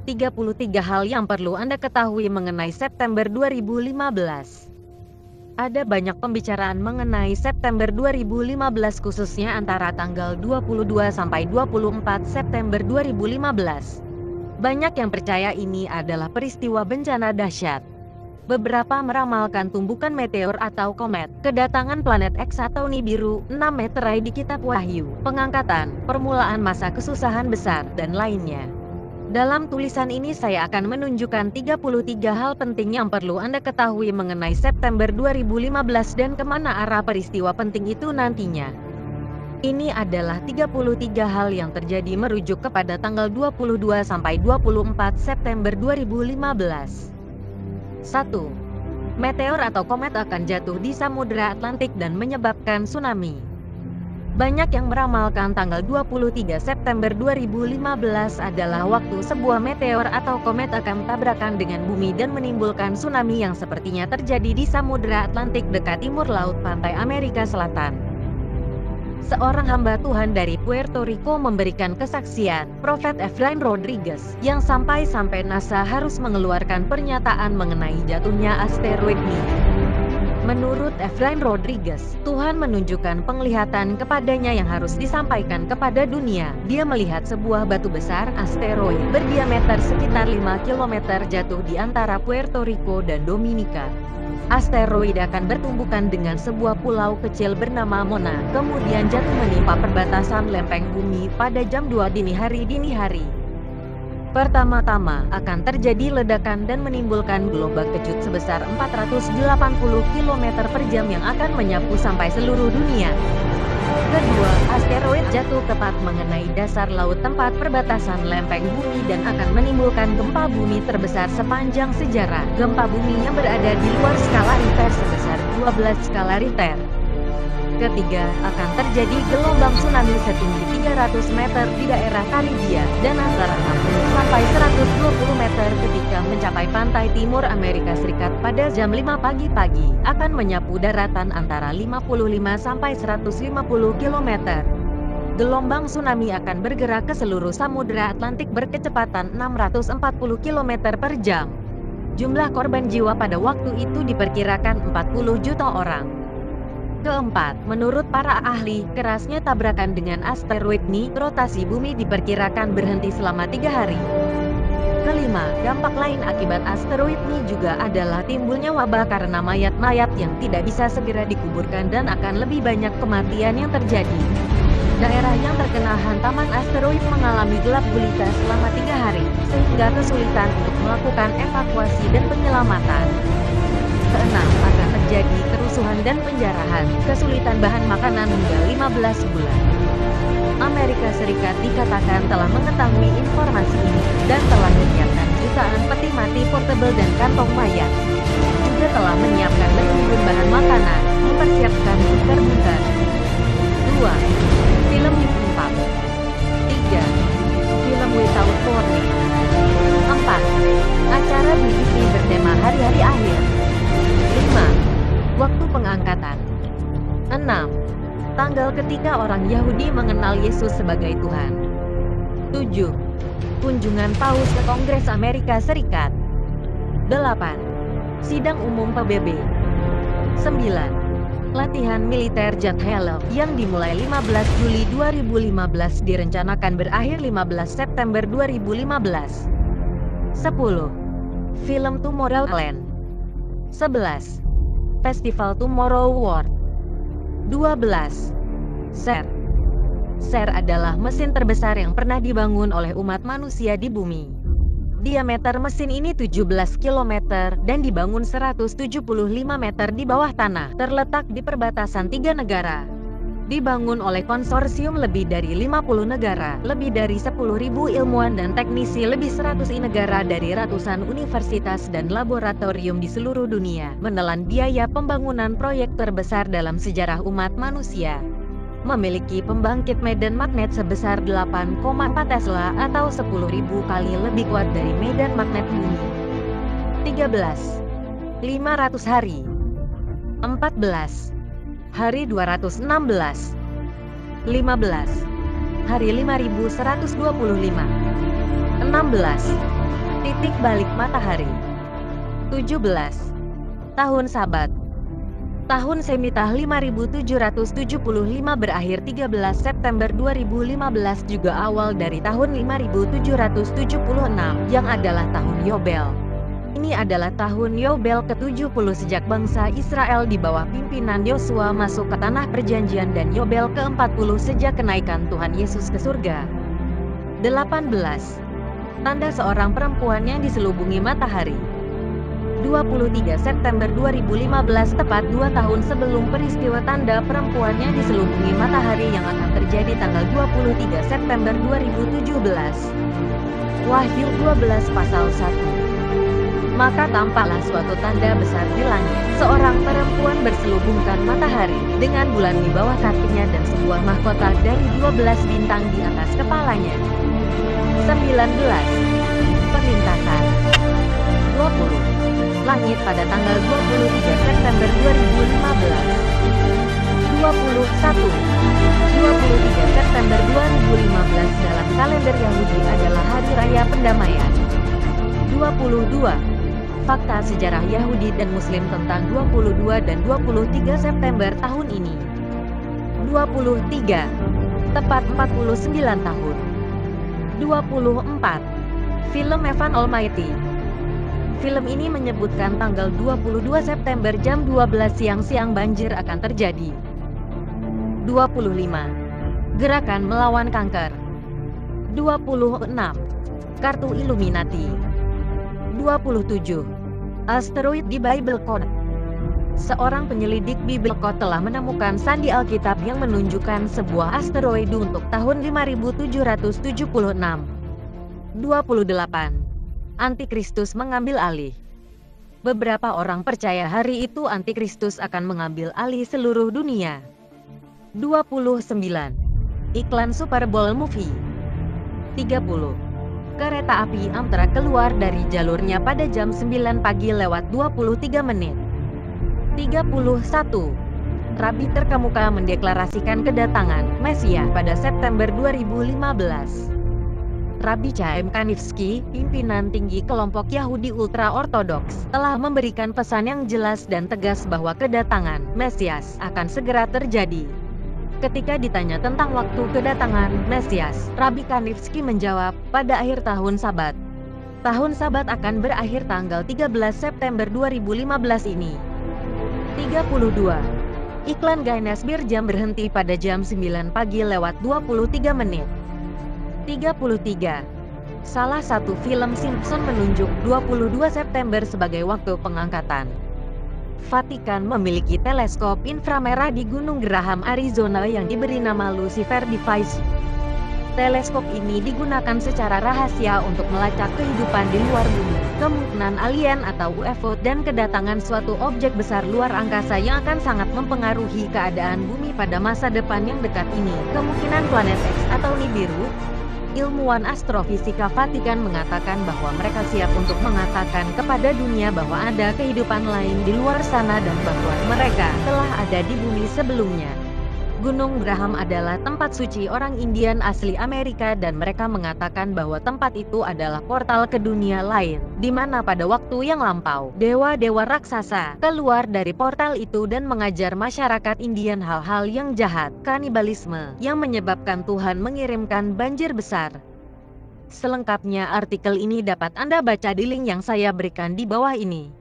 33 hal yang perlu Anda ketahui mengenai September 2015. Ada banyak pembicaraan mengenai September 2015 khususnya antara tanggal 22 sampai 24 September 2015. Banyak yang percaya ini adalah peristiwa bencana dahsyat. Beberapa meramalkan tumbukan meteor atau komet, kedatangan planet X atau Nibiru, 6 meterai di Kitab Wahyu, pengangkatan, permulaan masa kesusahan besar, dan lainnya. Dalam tulisan ini saya akan menunjukkan 33 hal penting yang perlu Anda ketahui mengenai September 2015 dan kemana arah peristiwa penting itu nantinya. Ini adalah 33 hal yang terjadi merujuk kepada tanggal 22 sampai 24 September 2015. 1. Meteor atau komet akan jatuh di Samudra Atlantik dan menyebabkan tsunami. Banyak yang meramalkan tanggal 23 September 2015 adalah waktu sebuah meteor atau komet akan tabrakan dengan bumi dan menimbulkan tsunami yang sepertinya terjadi di Samudra Atlantik dekat timur laut pantai Amerika Selatan. Seorang hamba Tuhan dari Puerto Rico memberikan kesaksian, Prophet Efrain Rodriguez, yang sampai-sampai NASA harus mengeluarkan pernyataan mengenai jatuhnya asteroid ini. Menurut Efrain Rodriguez, Tuhan menunjukkan penglihatan kepadanya yang harus disampaikan kepada dunia. Dia melihat sebuah batu besar, asteroid, berdiameter sekitar 5 km jatuh di antara Puerto Rico dan Dominika. Asteroid akan bertumbukan dengan sebuah pulau kecil bernama Mona, kemudian jatuh menimpa perbatasan lempeng bumi pada jam 2 dini hari. Pertama-tama, akan terjadi ledakan dan menimbulkan gelombang kejut sebesar 480 km per jam yang akan menyapu sampai seluruh dunia. Kedua, asteroid jatuh tepat mengenai dasar laut tempat perbatasan lempeng bumi dan akan menimbulkan gempa bumi terbesar sepanjang sejarah. Gempa bumi yang berada di luar skala Richter sebesar 12 skala Richter. Ketiga, akan terjadi gelombang tsunami setinggi 300 meter di daerah Karibia dan antara 60 sampai 120 meter ketika mencapai pantai timur Amerika Serikat pada jam 5 pagi, akan menyapu daratan antara 55 sampai 150 km. Gelombang tsunami akan bergerak ke seluruh Samudra Atlantik berkecepatan 640 km per jam. Jumlah korban jiwa pada waktu itu diperkirakan 40 juta orang. Keempat, menurut para ahli, kerasnya tabrakan dengan asteroid ini, rotasi bumi diperkirakan berhenti selama 3 hari. Kelima, dampak lain akibat asteroid ini juga adalah timbulnya wabah karena mayat-mayat yang tidak bisa segera dikuburkan dan akan lebih banyak kematian yang terjadi. Daerah yang terkena hantaman asteroid mengalami gelap gulita selama 3 hari, sehingga kesulitan untuk melakukan evakuasi dan penyelamatan. Keenam, akan terjadi kerusuhan dan penjarahan, kesulitan bahan makanan hingga 15 bulan. Amerika Serikat dikatakan telah mengetahui informasi ini, dan telah menyiapkan jutaan peti mati portable dan kantong mayat. Juga telah menyiapkan ribuan bahan makanan, mempersiapkan bunker-bunker. 2. Film Impact. 3. Film Without Warning. 4. Acara BBC bertema hari-hari akhir. 5. Waktu pengangkatan. 6. Tanggal ketika orang Yahudi mengenal Yesus sebagai Tuhan. 7. Kunjungan Paus ke Kongres Amerika Serikat. 8. Sidang umum PBB. 9. Latihan militer Jet Helo yang dimulai 15 Juli 2015 direncanakan berakhir 15 September 2015. 10. Film Tomorrowland. 11. Festival Tomorrow World. 12. SER. SER adalah mesin terbesar yang pernah dibangun oleh umat manusia di bumi. Diameter mesin ini 17 km dan dibangun 175 meter di bawah tanah, terletak di perbatasan 3 negara. Dibangun oleh konsorsium lebih dari 50 negara, lebih dari 10.000 ilmuwan dan teknisi, lebih 100 negara dari ratusan universitas dan laboratorium di seluruh dunia, menelan biaya pembangunan proyek terbesar dalam sejarah umat manusia. Memiliki pembangkit medan magnet sebesar 8,4 Tesla atau 10.000 kali lebih kuat dari medan magnet bumi. 13. 500 hari. 14. Hari 216. 15. Hari 5125. 16. Titik balik matahari. 17. Tahun Sabat. Tahun Semitah 5775 berakhir 13 September 2015 juga awal dari tahun 5776 yang adalah tahun Yobel. Ini adalah tahun Yobel ke-70 sejak bangsa Israel di bawah pimpinan Yosua masuk ke tanah perjanjian dan Yobel ke-40 sejak kenaikan Tuhan Yesus ke surga. 18. Tanda seorang perempuan yang diselubungi matahari. 23 September 2015 tepat 2 tahun sebelum peristiwa tanda perempuan yang diselubungi matahari yang akan terjadi tanggal 23 September 2017. Wahyu 12 pasal 1. Maka tampaklah suatu tanda besar di langit, seorang perempuan berselubungkan matahari, dengan bulan di bawah kakinya dan sebuah mahkota dari 12 bintang di atas kepalanya. 19. Perlintasan. 20. Langit pada tanggal 23 September 2015. 21. 23 September 2015 dalam kalender Yahudi adalah Hari Raya Pendamaian. 22. Fakta sejarah Yahudi dan Muslim tentang 22 dan 23 September tahun ini. 23. Tepat 49 tahun. 24. Film Evan Almighty. Film ini menyebutkan tanggal 22 September jam 12 siang banjir akan terjadi. 25. Gerakan melawan kanker. 26. Kartu Illuminati. 27. Asteroid di Bible Code. Seorang penyelidik Bible Code telah menemukan sandi Alkitab yang menunjukkan sebuah asteroid untuk tahun 5776. 28. Antikristus mengambil alih. Beberapa orang percaya hari itu Antikristus akan mengambil alih seluruh dunia. 29. Iklan Super Bowl Movie. 30. Kereta api Amtrak keluar dari jalurnya pada jam 9 pagi lewat 23 menit. 31. Rabi terkemuka mendeklarasikan kedatangan Mesias pada September 2015. Rabbi Chaim Kanievsky, pimpinan tinggi kelompok Yahudi ultra-ortodoks, telah memberikan pesan yang jelas dan tegas bahwa kedatangan Mesias akan segera terjadi. Ketika ditanya tentang waktu kedatangan Mesias, Rabbi Kanievsky menjawab, pada akhir tahun Sabat. Tahun Sabat akan berakhir tanggal 13 September 2015 ini. 32. Iklan Guinness Bir Jam berhenti pada jam 9 pagi lewat 23 menit. 33. Salah satu film Simpson menunjuk 22 September sebagai waktu pengangkatan. Vatikan memiliki teleskop inframerah di Gunung Graham, Arizona yang diberi nama Lucifer Device. Teleskop ini digunakan secara rahasia untuk melacak kehidupan di luar bumi, kemungkinan alien atau UFO, dan kedatangan suatu objek besar luar angkasa yang akan sangat mempengaruhi keadaan bumi pada masa depan yang dekat ini, kemungkinan planet X atau Nibiru. Ilmuwan astrofisika Vatikan mengatakan bahwa mereka siap untuk mengatakan kepada dunia bahwa ada kehidupan lain di luar sana dan bahwa mereka telah ada di bumi sebelumnya. Gunung Graham adalah tempat suci orang Indian asli Amerika dan mereka mengatakan bahwa tempat itu adalah portal ke dunia lain, di mana pada waktu yang lampau, dewa-dewa raksasa keluar dari portal itu dan mengajar masyarakat Indian hal-hal yang jahat, kanibalisme, yang menyebabkan Tuhan mengirimkan banjir besar. Selengkapnya artikel ini dapat Anda baca di link yang saya berikan di bawah ini.